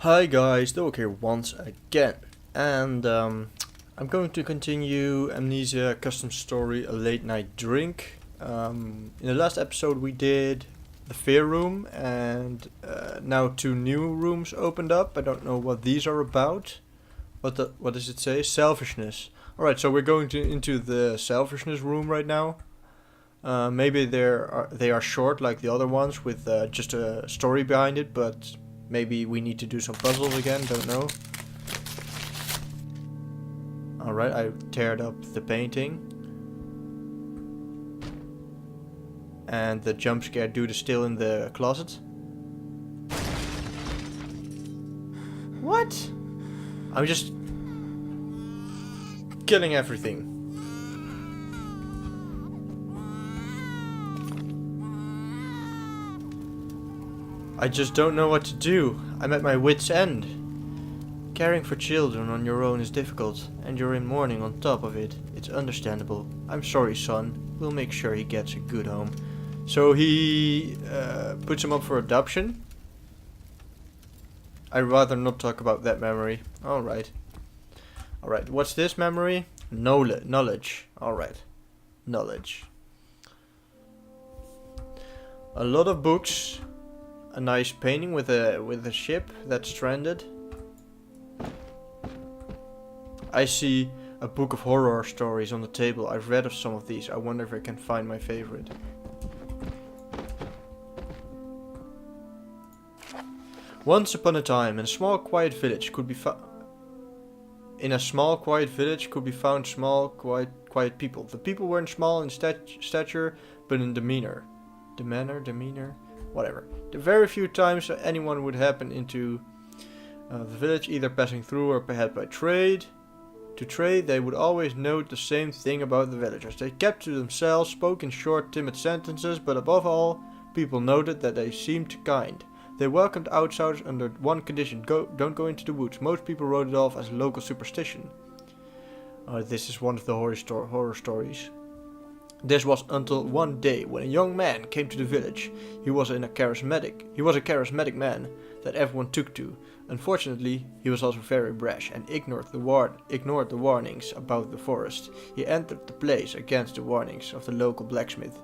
Hi guys, Thedowak here once again, and I'm going to continue Amnesia Custom Story A Late Night Drink. In the last episode we did the Fear Room, and now two new rooms opened up. I don't know what these are about. What does it say? Selfishness. Alright, so we're going into the Selfishness room right now. Maybe they are short like the other ones with just a story behind it, but maybe we need to do some puzzles again, don't know. Alright, I teared up the painting. And the jump scare dude is still in the closet. What? I'm just killing everything. I just don't know what to do. I'm at my wit's end. Caring for children on your own is difficult, and you're in mourning on top of it. It's understandable. I'm sorry, son. We'll make sure he gets a good home. So he puts him up for adoption. I'd rather not talk about that memory. Alright. Alright, what's this memory? Knowledge. Alright. Knowledge. A lot of books. A nice painting with a ship that's stranded. I see a book of horror stories on the table. I've read of some of these. I wonder if I can find my favorite. Once upon a time, in a small quiet village could be found small quiet people. The people weren't small in stature, but in demeanor. Demeanor. Whatever. The very few times anyone would happen into the village, either passing through or perhaps by trade. To trade, they would always note the same thing about the villagers. They kept to themselves, spoke in short, timid sentences, but above all, people noted that they seemed kind. They welcomed outsiders under one condition: don't go into the woods. Most people wrote it off as a local superstition. This is one of the horror stories. This was until one day when a young man came to the village. He was a charismatic man that everyone took to. Unfortunately, he was also very brash and ignored the warnings about the forest. He entered the place against the warnings of the local blacksmith,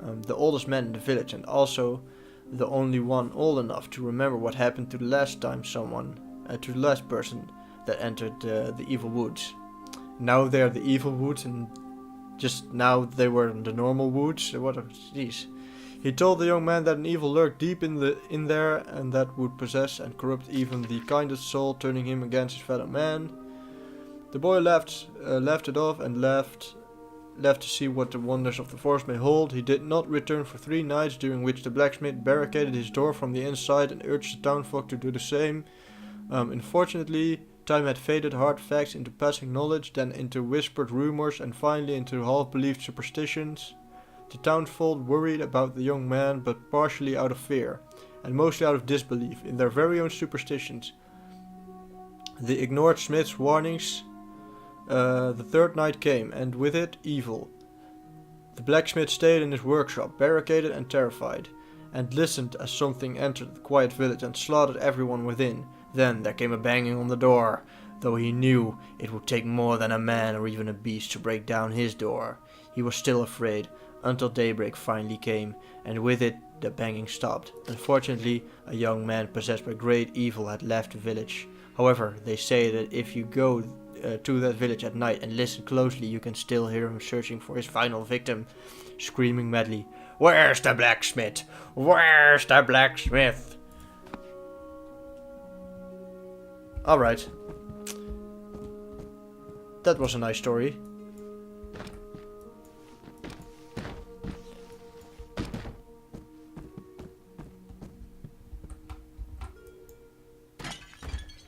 the oldest man in the village, and also the only one old enough to remember what happened to the last person that entered the evil woods. Now they're the evil woods, and just now they were in the normal woods. What are these? He told the young man that an evil lurked deep in there, and that would possess and corrupt even the kindest soul, turning him against his fellow man. The boy laughed it off and left to see what the wonders of the forest may hold. He did not return for 3 nights, during which the blacksmith barricaded his door from the inside and urged the townfolk to do the same. Unfortunately, time had faded hard facts into passing knowledge, then into whispered rumors, and finally into half-believed superstitions. The townsfolk worried about the young man, but partially out of fear, and mostly out of disbelief in their very own superstitions. They ignored Smith's warnings. The 3rd night came, and with it, evil. The blacksmith stayed in his workshop, barricaded and terrified, and listened as something entered the quiet village and slaughtered everyone within. Then there came a banging on the door, though he knew it would take more than a man or even a beast to break down his door. He was still afraid, until daybreak finally came, and with it the banging stopped. Unfortunately, a young man possessed by great evil had left the village. However, they say that if you go to that village at night and listen closely, you can still hear him searching for his final victim, screaming madly, "Where's the blacksmith? Where's the blacksmith?" Alright. That was a nice story.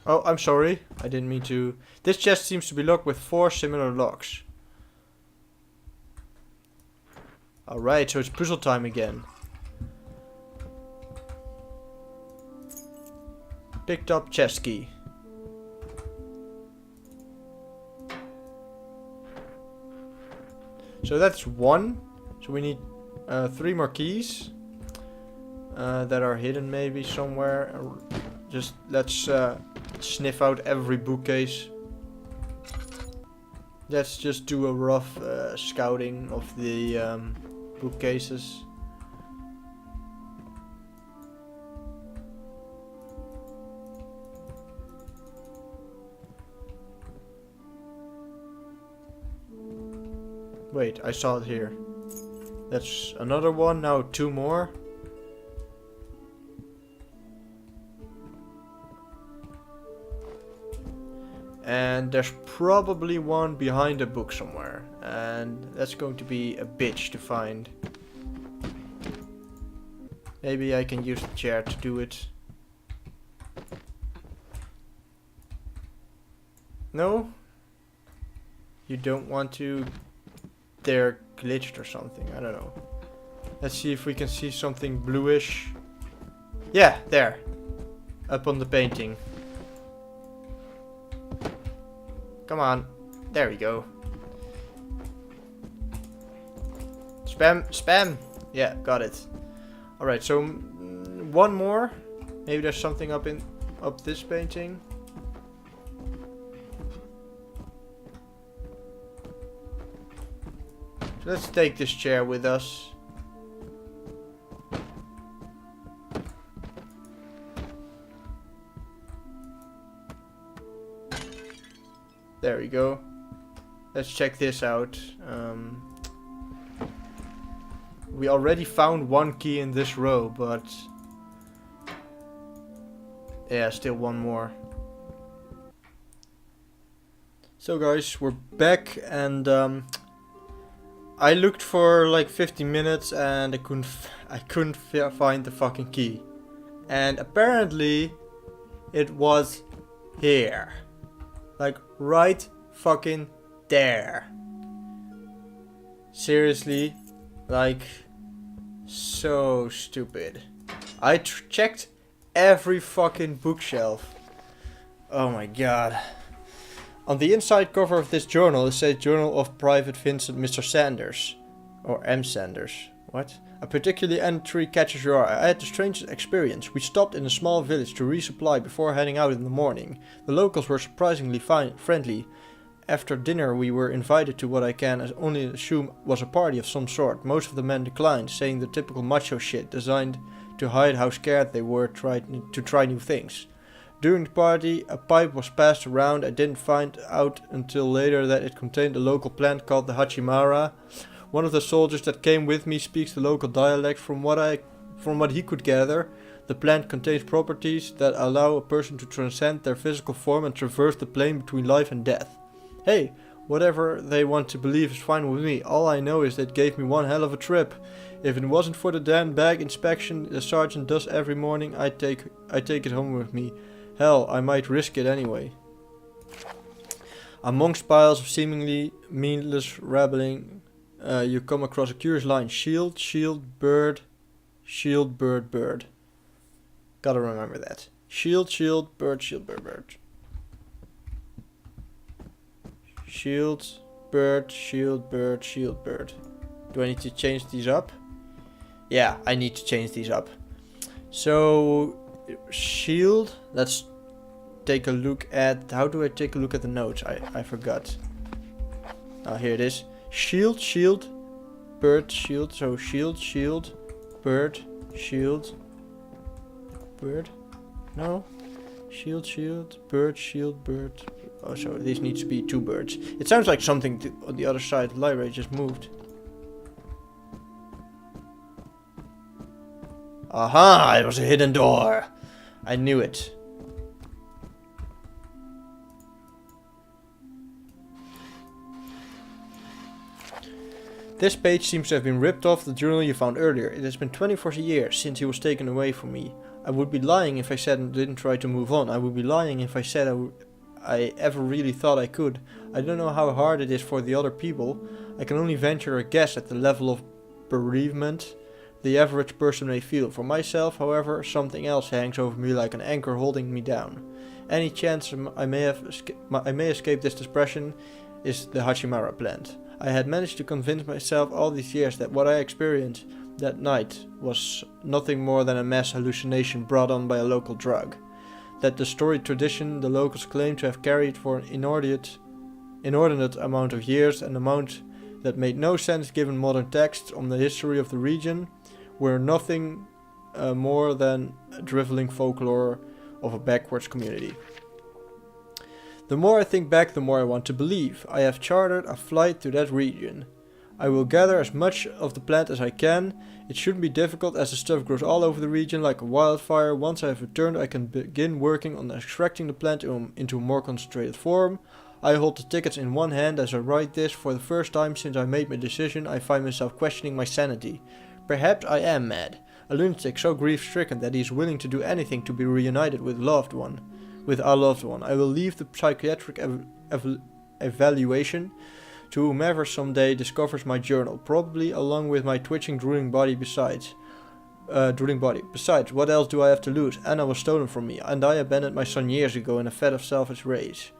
Oh, I'm sorry. I didn't mean to. This chest seems to be locked with 4 similar locks. Alright, so it's puzzle time again. Picked up chest key. So that's 1. So we need 3 more keys. That are hidden maybe somewhere. Just let's sniff out every bookcase. Let's just do a rough scouting of the bookcases. Wait, I saw it here. That's another one, now 2 more. And there's probably one behind a book somewhere. And that's going to be a bitch to find. Maybe I can use the chair to do it. No? You don't want to... They're glitched or something, I don't know. Let's see if we can see something bluish. Yeah, there. Up on the painting. Come on. There we go. Spam, spam. Yeah, got it. Alright, so one more. Maybe there's something up this painting. So let's take this chair with us. There we go. Let's check this out. We already found one key in this row, but... yeah, still one more. So guys, we're back and I looked for like 15 minutes and I couldn't find the fucking key. And apparently it was here. Like right fucking there. Seriously, like so stupid. I checked every fucking bookshelf. Oh my god. On the inside cover of this journal it says Journal of Private Vincent Mr. Sanders. Or M. Sanders. What? A particularly entry catches your eye. I had the strangest experience. We stopped in a small village to resupply before heading out in the morning. The locals were surprisingly friendly. After dinner we were invited to what I can only assume was a party of some sort. Most of the men declined, saying the typical macho shit designed to hide how scared they were to try new things. During the party, a pipe was passed around. I didn't find out until later that it contained a local plant called the Hachimara. One of the soldiers that came with me speaks the local dialect. From what he could gather, the plant contains properties that allow a person to transcend their physical form and traverse the plane between life and death. Hey, whatever they want to believe is fine with me. All I know is that it gave me one hell of a trip. If it wasn't for the damn bag inspection the sergeant does every morning, I'd take it home with me. Hell, I might risk it anyway. Amongst piles of seemingly meaningless rambling, you come across a curious line. Shield, shield, bird, bird. Gotta remember that. Shield, shield, bird, bird. Shield, bird, bird. Do I need to change these up? Yeah, I need to change these up. So, shield, let's take a look at... How do I take a look at the notes? I forgot. Oh, here it is. Shield, shield, bird, shield. So, shield, bird, shield, bird. No. Shield, bird. Oh, so these need to be 2 birds. It sounds like something on the other side of the library just moved. Aha! It was a hidden door. I knew it. This page seems to have been ripped off the journal you found earlier. It has been 24 years since he was taken away from me. I would be lying if I said I didn't try to move on. I would be lying if I said I ever really thought I could. I don't know how hard it is for the other people. I can only venture a guess at the level of bereavement the average person may feel. For myself, however, something else hangs over me like an anchor holding me down. Any chance I may escape this depression is the Hachimara plant. I had managed to convince myself all these years that what I experienced that night was nothing more than a mass hallucination brought on by a local drug. that the storied tradition the locals claim to have carried for an inordinate amount of years, an amount that made no sense given modern texts on the history of the region, were nothing more than a driveling folklore of a backwards community. The more I think back, the more I want to believe. I have chartered a flight to that region. I will gather as much of the plant as I can. It shouldn't be difficult as the stuff grows all over the region like a wildfire. Once I have returned, I can begin working on extracting the plant into a more concentrated form. I hold the tickets in one hand as I write this. For the first time since I made my decision, I find myself questioning my sanity. Perhaps I am mad. A lunatic so grief-stricken that he is willing to do anything to be reunited with our loved one. I will leave the psychiatric evaluation to whomever someday discovers my journal, probably along with my twitching, drooling body. Besides, what else do I have to lose? Anna was stolen from me, and I abandoned my son years ago in a fit of selfish rage.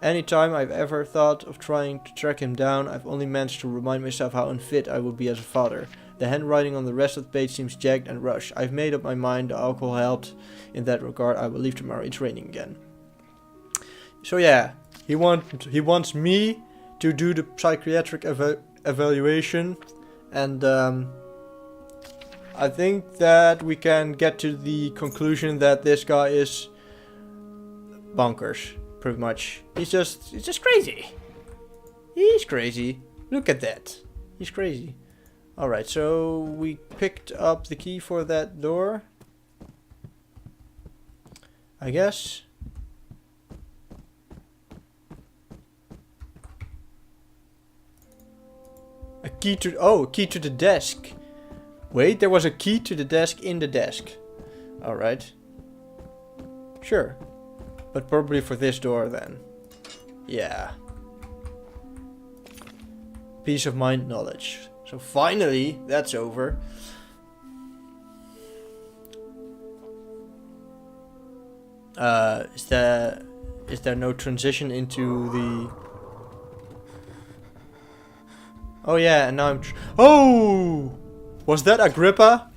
Anytime I've ever thought of trying to track him down, I've only managed to remind myself how unfit I would be as a father. The handwriting on the rest of the page seems jagged and rushed. I've made up my mind, the alcohol helped in that regard. I will leave tomorrow, it's raining again. So yeah, he wants me to do the psychiatric evaluation, and I think that we can get to the conclusion that this guy is bonkers, pretty much. He's just crazy. He's crazy. Look at that. He's crazy. Alright, so we picked up the key for that door, I guess. A key to the desk. Wait, there was a key to the desk in the desk. Alright. Sure. But probably for this door then. Yeah. Peace of mind knowledge. So finally, that's over. Is there no transition into the... Oh yeah, and now I'm... Oh! Was that Agrippa?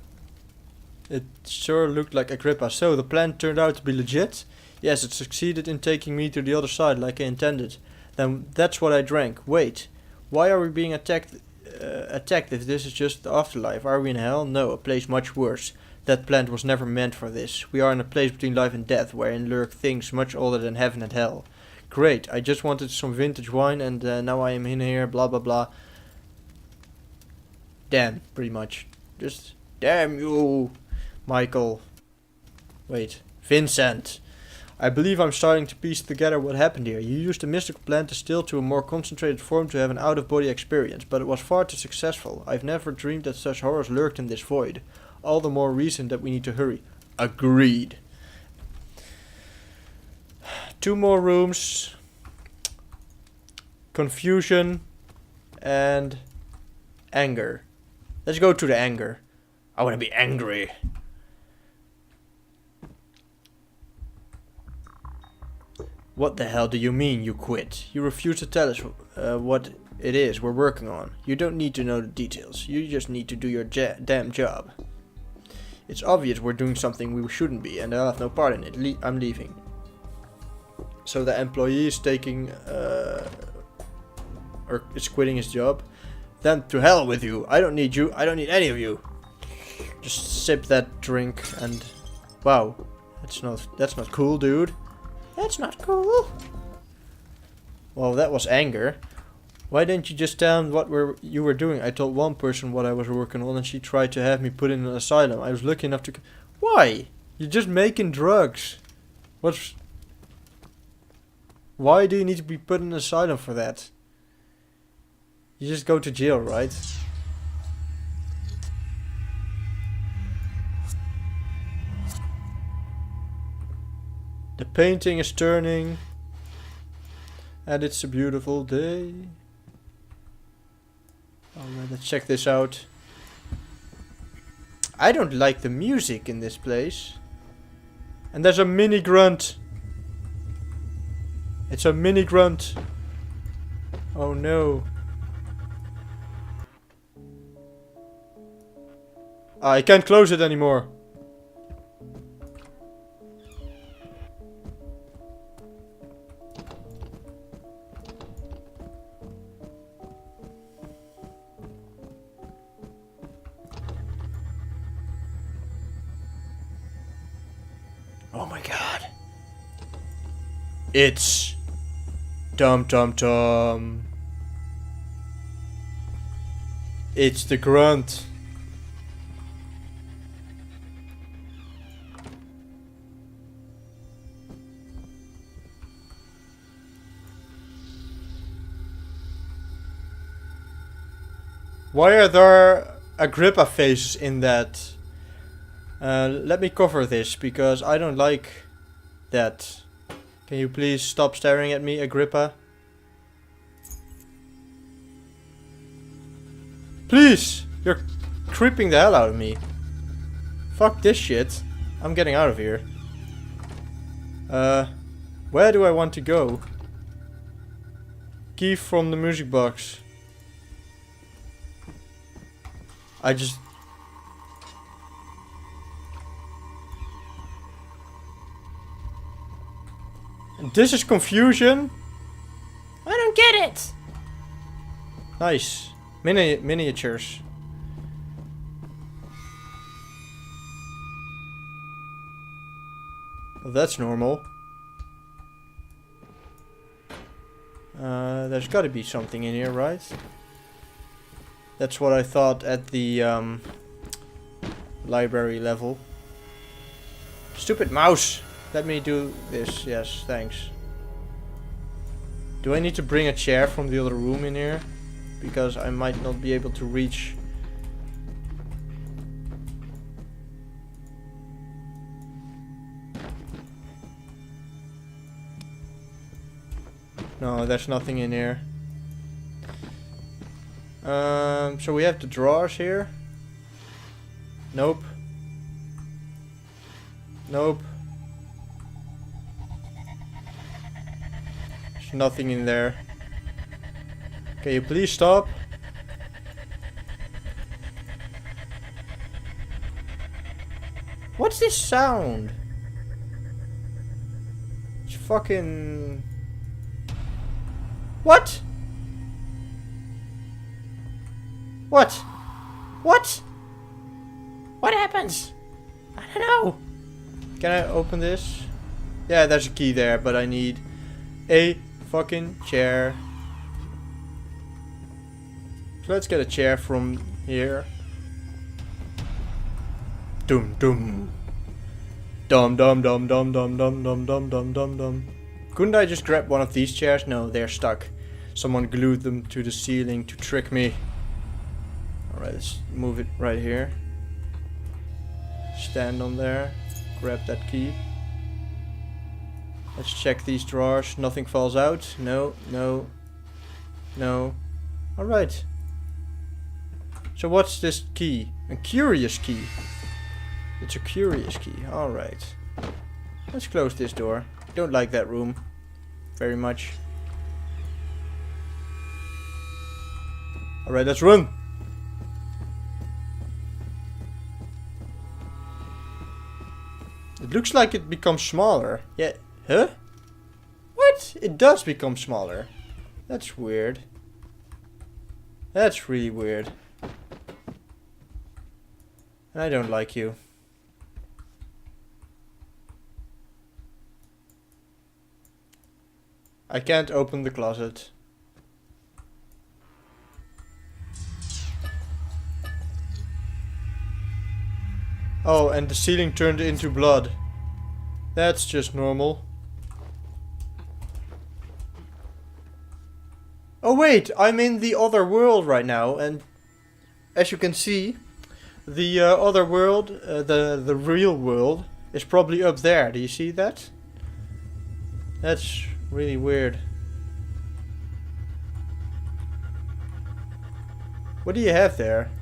It sure looked like Agrippa. So the plan turned out to be legit? Yes, it succeeded in taking me to the other side like I intended. Then that's what I drank. Wait, why are we being attacked if this is just the afterlife? Are we in hell? No, a place much worse. That plant was never meant for this. We are in a place between life and death, wherein lurk things much older than heaven and hell. Great, I just wanted some vintage wine and now I am in here, blah blah blah. Damn, pretty much. Just, damn you, Michael. Wait, Vincent. I believe I'm starting to piece together what happened here. You used the mystical plant distilled to a more concentrated form to have an out-of-body experience, but it was far too successful. I've never dreamed that such horrors lurked in this void. All the more reason that we need to hurry. Agreed. 2 more rooms. Confusion. And anger. Let's go to the anger. I want to be angry. What the hell do you mean you quit? You refuse to tell us what it is we're working on. You don't need to know the details. You just need to do your damn job. It's obvious we're doing something we shouldn't be, and I'll have no part in it. I'm leaving. So the employee is taking, or is quitting his job. Then to hell with you. I don't need you. I don't need any of you. Just sip that drink and, wow, that's not cool, dude. That's not cool. Well, that was anger. Why didn't you just tell him what you were doing? I told one person what I was working on and she tried to have me put in an asylum. I was lucky enough to... Why? You're just making drugs. Why do you need to be put in an asylum for that? You just go to jail, right? The painting is turning. And it's a beautiful day. Alright, let's check this out. I don't like the music in this place. And there's a mini grunt. It's a mini grunt. Oh no. I can't close it anymore. Oh my god. It's Dum Dum Dum. It's the grunt. Why are there Agrippa faces in that? Let me cover this because I don't like that. Can you please stop staring at me, Agrippa? Please! You're creeping the hell out of me. Fuck this shit. I'm getting out of here. Where do I want to go? Key from the music box. I just... This is confusion? I don't get it! Nice. Miniatures. Well, that's normal. There's gotta be something in here, right? That's what I thought at the library level. Stupid mouse! Let me do this. Yes, thanks. Do I need to bring a chair from the other room in here? Because I might not be able to reach. No, there's nothing in here. So we have the drawers here. Nope. Nope. There's nothing in there. Can you please stop? What's this sound? It's fucking... What? What? What? What happens? I don't know. Can I open this? Yeah, there's a key there, but I need a fucking chair. So let's get a chair from here. Dum dum. Dum dum dum dum dum dum dum dum dum dum dum. Couldn't I just grab one of these chairs? No, they're stuck. Someone glued them to the ceiling to trick me. Alright, let's move it right here. Stand on there. Grab that key. Let's check these drawers. Nothing falls out. No, no, no. Alright. So what's this key? A curious key. It's a curious key. Alright. Let's close this door. Don't like that room very much. Alright, let's run. It looks like it becomes smaller. Yeah. Huh? What? It does become smaller. That's weird. That's really weird. And I don't like you. I can't open the closet. Oh, and the ceiling turned into blood. That's just normal. Oh wait, I'm in the other world right now, and as you can see, the other world, the real world, is probably up there. Do you see that? That's really weird. What do you have there?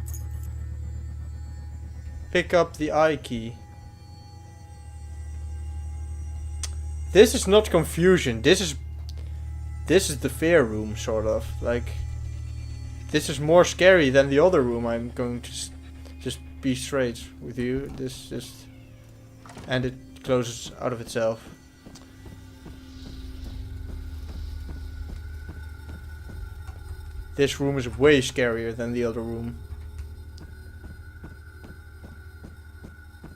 Pick up the I key. This is not confusion. This is the fear room, sort of. Like, this is more scary than the other room. I'm going to just be straight with you. This just... And it closes out of itself. This room is way scarier than the other room.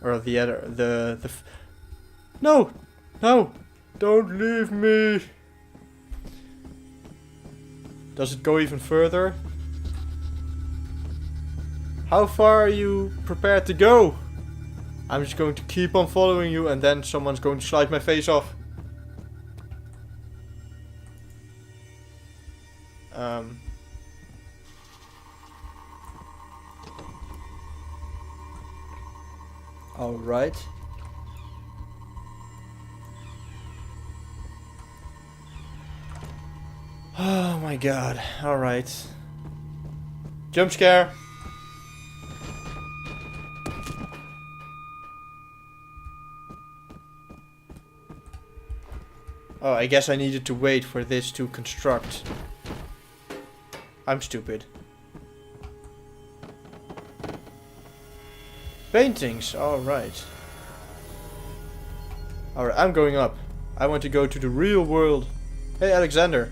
Or the other... No! No! Don't leave me! Does it go even further? How far are you prepared to go? I'm just going to keep on following you and then someone's going to slide my face off. Alright. Oh my god. Alright. Jump scare. Oh, I guess I needed to wait for this to construct. I'm stupid. Paintings, alright. Alright, I'm going up. I want to go to the real world. Hey, Alexander.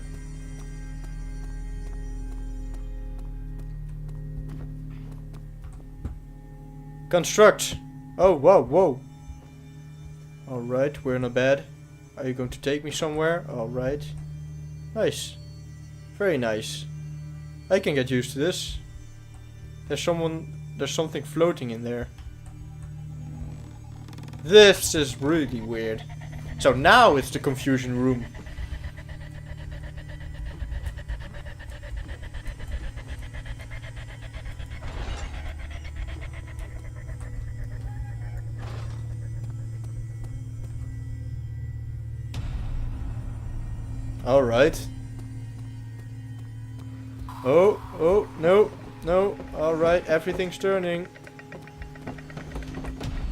Construct. Oh, whoa, whoa. Alright, we're in a bed. Are you going to take me somewhere? Alright. Nice. Very nice. I can get used to this. There's something floating in there. This is really weird. So now it's the confusion room. Alright. Oh, no. Alright, everything's turning.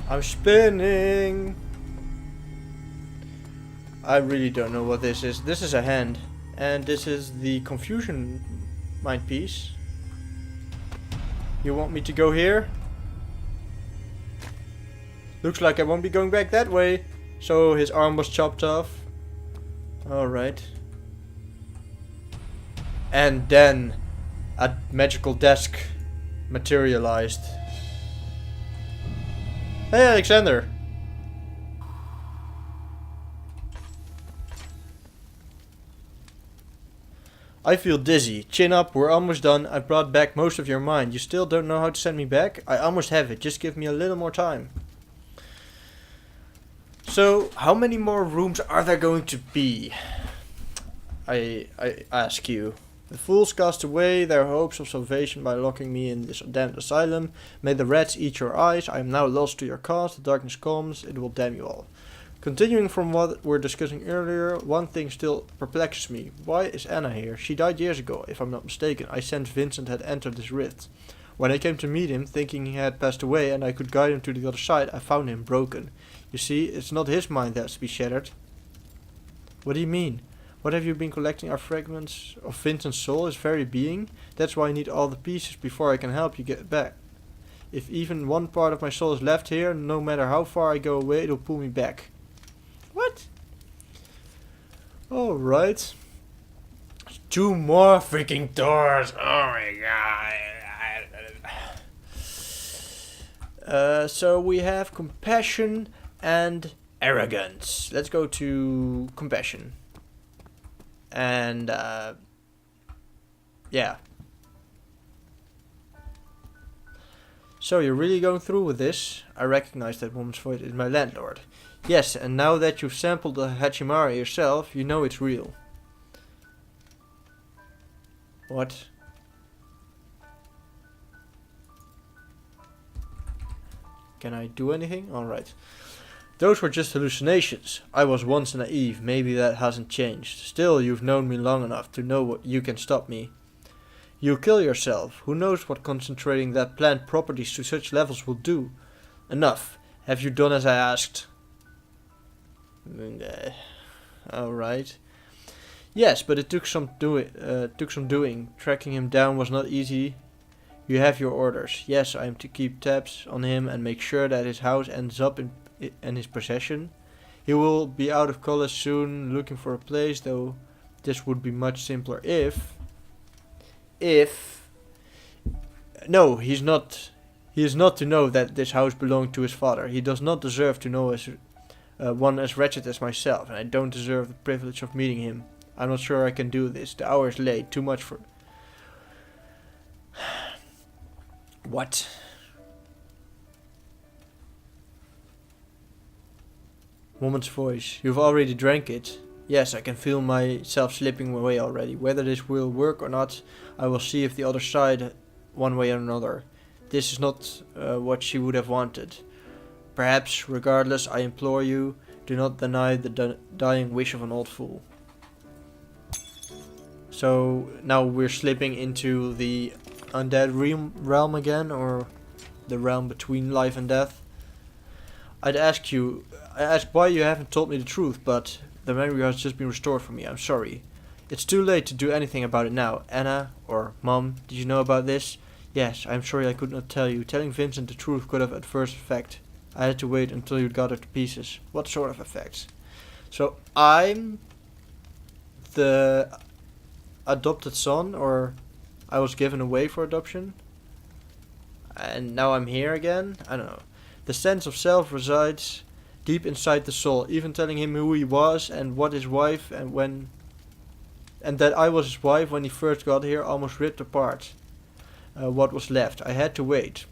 I'm spinning. I really don't know what this is. This is a hand. And this is the confusion mind piece. You want me to go here? Looks like I won't be going back that way. So his arm was chopped off. Alright. And then a magical desk materialized. Hey, Alexander. I feel dizzy. Chin up, we're almost done. I brought back most of your mind. You still don't know how to send me back? I almost have it. Just give me a little more time. So, how many more rooms are there going to be? I ask you. The fools cast away their hopes of salvation by locking me in this damned asylum. May the rats eat your eyes. I am now lost to your cause. The darkness comes. It will damn you all. Continuing from what we were discussing earlier, one thing still perplexes me. Why is Anna here? She died years ago, if I'm not mistaken. I sensed Vincent had entered this rift. When I came to meet him, thinking he had passed away and I could guide him to the other side, I found him broken. You see, it's not his mind that's to be shattered. What do you mean? What have you been collecting? Our fragments of Vincent's soul, his very being? That's why I need all the pieces before I can help you get back. If even one part of my soul is left here, no matter how far I go away, it'll pull me back. What? Alright. 2 more freaking doors. Oh my god. So we have compassion and arrogance. Let's go to compassion. And, yeah. So you're really going through with this? I recognize that woman's voice is my landlord. Yes, and now that you've sampled the Hachimara yourself, you know it's real. What? Can I do anything? Alright. Those were just hallucinations. I was once naive, maybe that hasn't changed. Still, you've known me long enough to know what you can stop me. You'll kill yourself. Who knows what concentrating that plant properties to such levels will do? Enough. Have you done as I asked? Alright. Yes, but it took some doing. Tracking him down was not easy. You have your orders. Yes, I am to keep tabs on him and make sure that his house ends up in his possession. He will be out of college soon, looking for a place, though this would be much simpler if... No, he's not... He is not to know that this house belonged to his father. He does not deserve to know one as wretched as myself, and I don't deserve the privilege of meeting him. I'm not sure I can do this. The hour is late. Too much for... What? Woman's voice. You've already drank it. Yes, I can feel myself slipping away already. Whether this will work or not, I will see if the other side, one way or another. This is not what she would have wanted. Perhaps, regardless, I implore you, do not deny the dying wish of an old fool. So, now we're slipping into the undead realm again, or the realm between life and death. I ask why you haven't told me the truth, but the memory has just been restored for me. I'm sorry. It's too late to do anything about it now. Anna, or Mom, did you know about this? Yes, I'm sorry I could not tell you. Telling Vincent the truth could have adverse effect. I had to wait until you'd got it to pieces. What sort of effects? So, I'm the adopted son, or I was given away for adoption, and now I'm here again? I don't know. The sense of self resides deep inside the soul. Even telling him who he was and what his wife and that I was his wife when he first got here almost ripped apart what was left. I had to wait.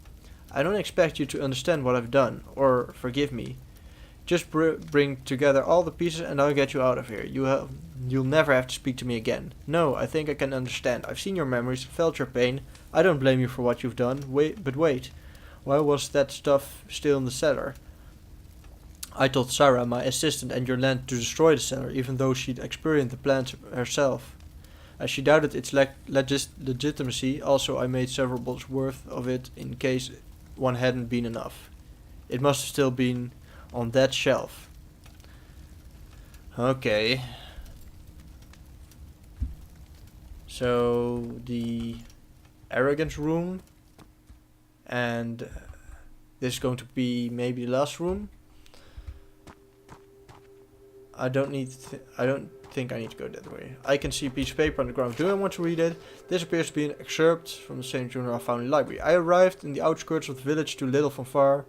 I don't expect you to understand what I've done, or forgive me. Just bring together all the pieces and I'll get you out of here. You'll never have to speak to me again. No, I think I can understand. I've seen your memories, felt your pain. I don't blame you for what you've done. But wait. Why was that stuff still in the cellar? I told Sarah, my assistant and your land, to destroy the cellar, even though she'd experienced the plans herself. As she doubted its legitimacy, also I made several bottles worth of it in case one hadn't been enough. It must have still been on that shelf. Okay. So, the arrogance room. And this is going to be maybe the last room. I don't think I need to go that way. I can see a piece of paper on the ground. Do I want to read it? This appears to be an excerpt from the same journal I found in the library. I arrived in the outskirts of the village too little fanfare.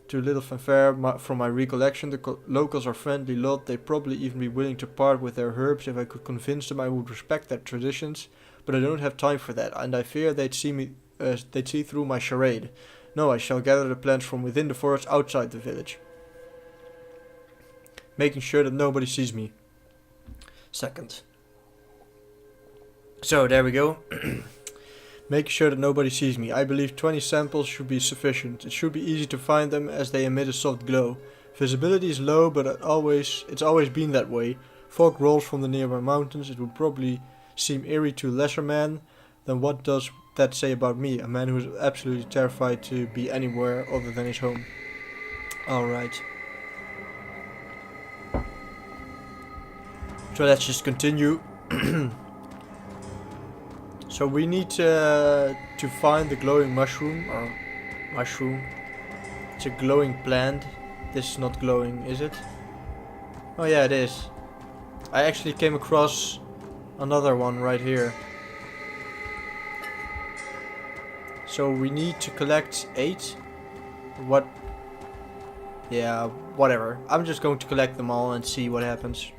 From my recollection, the locals are friendly lot. They'd probably even be willing to part with their herbs if I could convince them I would respect their traditions. But I don't have time for that, and I fear they'd see through my charade. No, I shall gather the plants from within the forest outside the village, making sure that nobody sees me. Second. So, there we go. Making sure that nobody sees me. I believe 20 samples should be sufficient. It should be easy to find them as they emit a soft glow. Visibility is low, but it's always been that way. Fog rolls from the nearby mountains. It would probably seem eerie to a lesser man. Then what does that say about me? A man who is absolutely terrified to be anywhere other than his home. Alright. So let's just continue. So we need to find the glowing mushroom, or mushroom. It's a glowing plant. This is not glowing, is it? Oh yeah, it is. I actually came across another one right here. So we need to collect 8. What? Yeah, whatever. I'm just going to collect them all and see what happens.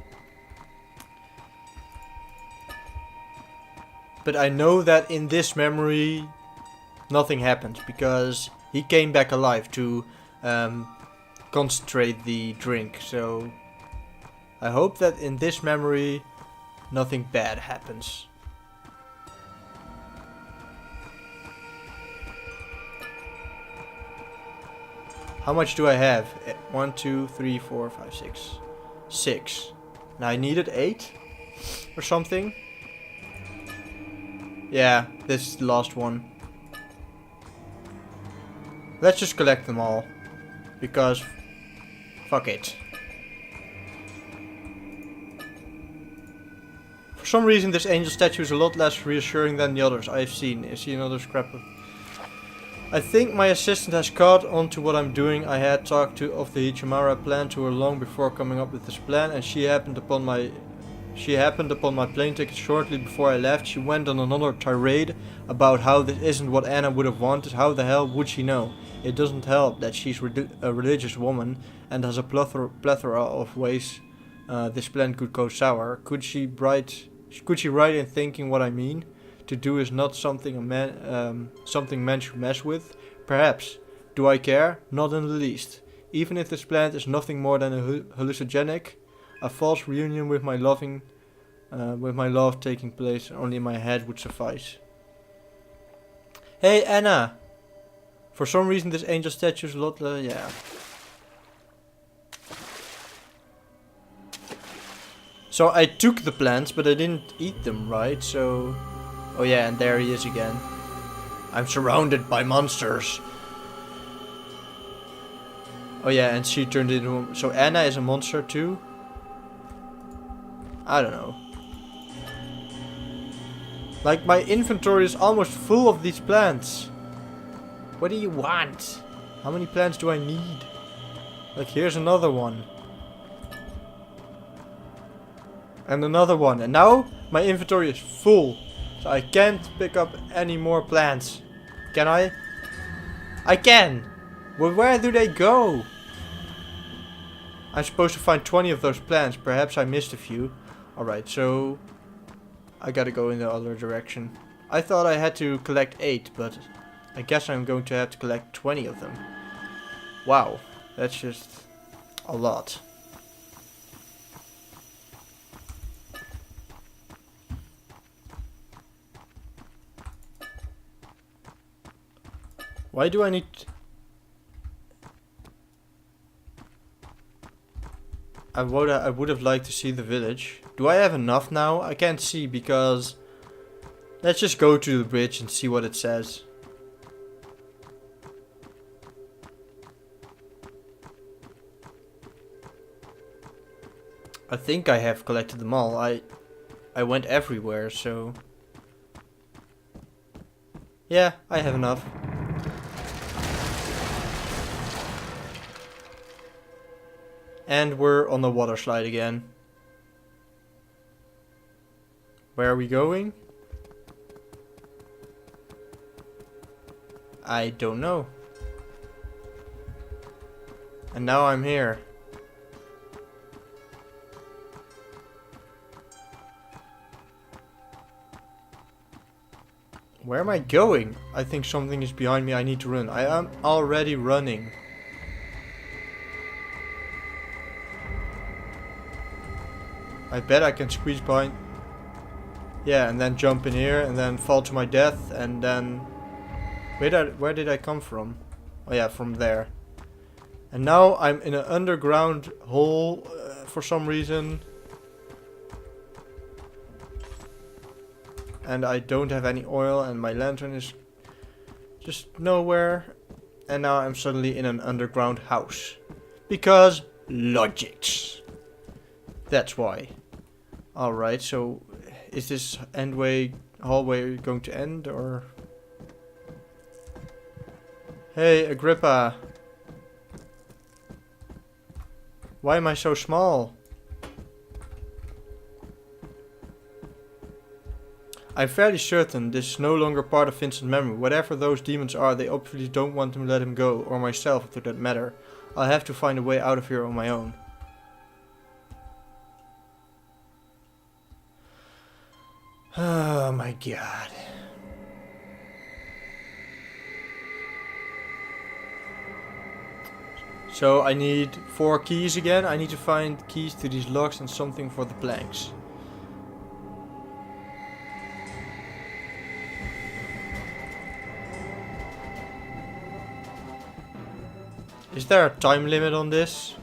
But I know that in this memory nothing happened, because he came back alive to concentrate the drink. So I hope that in this memory nothing bad happens. How much do I have? 1, 2, 3, 4, 5, 6. 6. Now I needed 8 or something. Yeah, this is the last one. Let's just collect them all, because fuck it. For some reason this angel statue is a lot less reassuring than the others I've seen. Is he another scrap of... I think my assistant has caught on to what I'm doing. I had talked of the Ichimara plan to her long before coming up with this plan, and she happened upon my plane ticket shortly before I left. She went on another tirade about how this isn't what Anna would have wanted. How the hell would she know? It doesn't help that she's a religious woman and has a plethora of ways this plan could go sour. Could she right in thinking what I mean? To do is not something something men should mess with. Perhaps. Do I care? Not in the least. Even if this plant is nothing more than a hallucinogenic, a false reunion with my love taking place only in my head would suffice. Hey Anna! For some reason this angel statue is a lot, yeah. So I took the plants, but I didn't eat them, right? So... Oh yeah, and there he is again. I'm surrounded by monsters. Oh yeah, and she turned into... So Anna is a monster too? I don't know. Like, my inventory is almost full of these plants. What do you want? How many plants do I need? Like, here's another one. And another one. And now, my inventory is full. So I can't pick up any more plants. Can I? I can! But where do they go? I'm supposed to find 20 of those plants. Perhaps I missed a few. Alright, so... I gotta go in the other direction. I thought I had to collect 8, but... I guess I'm going to have to collect 20 of them. Wow, that's just... a lot. Why do I need... I would have liked to see the village. Do I have enough now? I can't see because... Let's just go to the bridge and see what it says. I think I have collected them all. I went everywhere, so... Yeah, I have enough. And we're on the water slide again. Where are we going? I don't know. And now I'm here. Where am I going? I think something is behind me. I need to run. I am already running. I bet I can squeeze behind. Yeah, and then jump in here and then fall to my death and then... Where did I come from? Oh yeah, from there. And now I'm in an underground hole for some reason. And I don't have any oil and my lantern is just nowhere. And now I'm suddenly in an underground house. Because logics. That's why. Alright, so is this hallway going to end or... Hey, Agrippa. Why am I so small? I'm fairly certain this is no longer part of Vincent's memory. Whatever those demons are, they obviously don't want to let him go, or myself to that matter. I'll have to find a way out of here on my own. Oh my god. So I need 4 keys again. I need to find keys to these locks and something for the planks. Is there a time limit on this?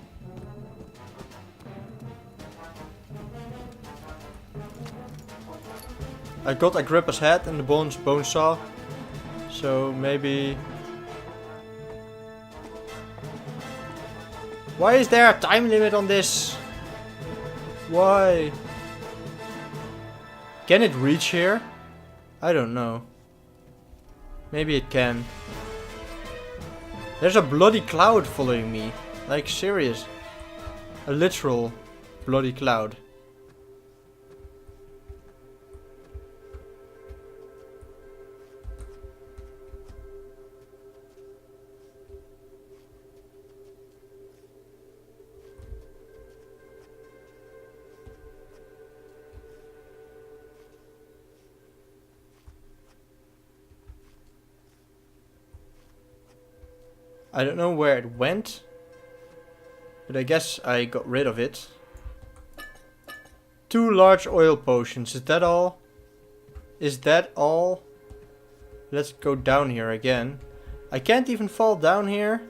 I got Agrippa's head and the bone saw. So maybe... Why is there a time limit on this? Why? Can it reach here? I don't know. Maybe it can. There's a bloody cloud following me. Like serious. A literal bloody cloud. I don't know where it went, but I guess I got rid of it. 2 large oil potions. Is that all? Is that all? Let's go down here again. I can't even fall down here.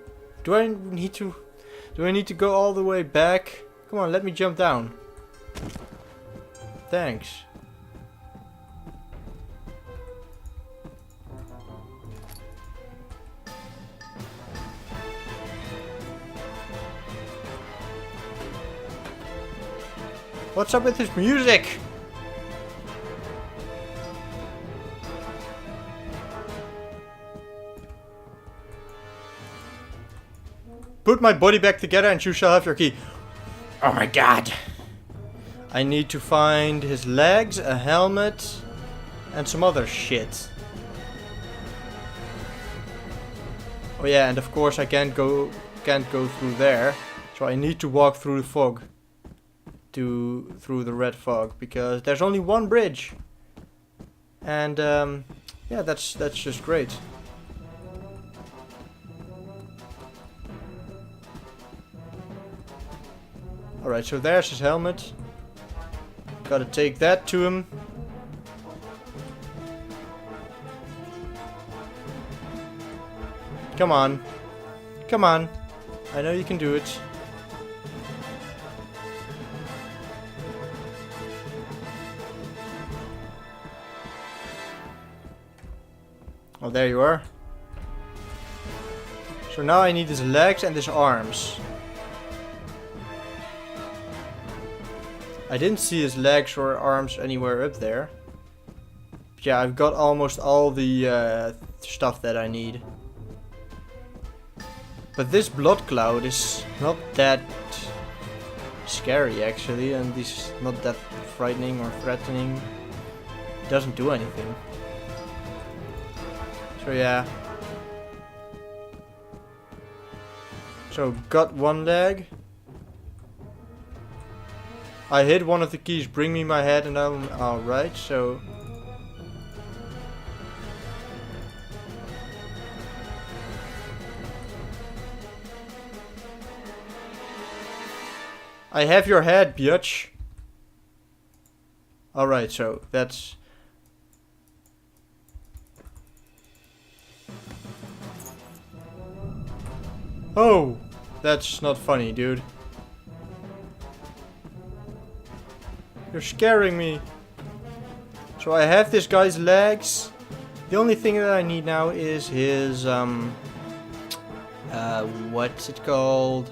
Do I need to go all the way back? Come on, let me jump down. Thanks. What's up with this music? Put my body back together and you shall have your key. Oh my god. I need to find his legs, a helmet, and some other shit. Oh yeah, and of course I can't go through there. So I need to walk through the fog. Through the red fog, because there's only one bridge. And yeah, that's just great. Alright, so there's his helmet. Gotta take that to him. Come on. Come on. I know you can do it. Oh, there you are. So now I need his legs and his arms. I didn't see his legs or arms anywhere up there. But yeah, I've got almost all the stuff that I need. But this blood cloud is not that scary actually, and this is not that frightening or threatening. It doesn't do anything. So yeah. So got one leg. I hit one of the keys, bring me my head, and I'm alright, so I have your head, biatch. Alright, so that's oh, that's not funny, dude. You're scaring me. So I have this guy's legs. The only thing that I need now is his, what's it called?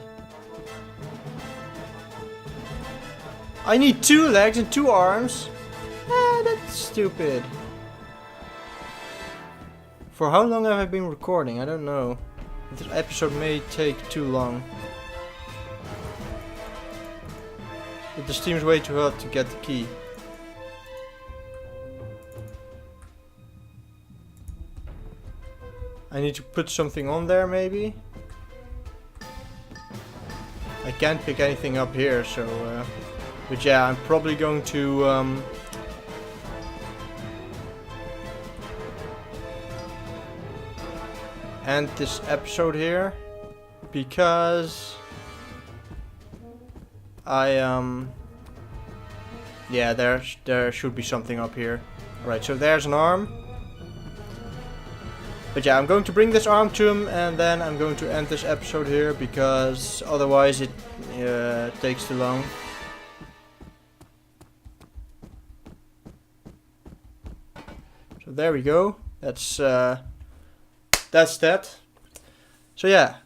I need 2 legs and 2 arms. That's stupid. For how long have I been recording? I don't know. This episode may take too long. But the steam's way too hot to get the key. I need to put something on there maybe? I can't pick anything up here, so but yeah, I'm probably going to end this episode here because yeah, there should be something up here. Alright, so there's an arm. But yeah, I'm going to bring this arm to him and then I'm going to end this episode here because otherwise it takes too long. So there we go. That's that. So yeah,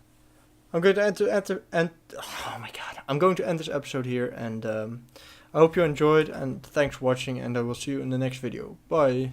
I'm going to oh my god, I'm going to end this episode here, and I hope you enjoyed, and thanks for watching, and I will see you in the next video. Bye.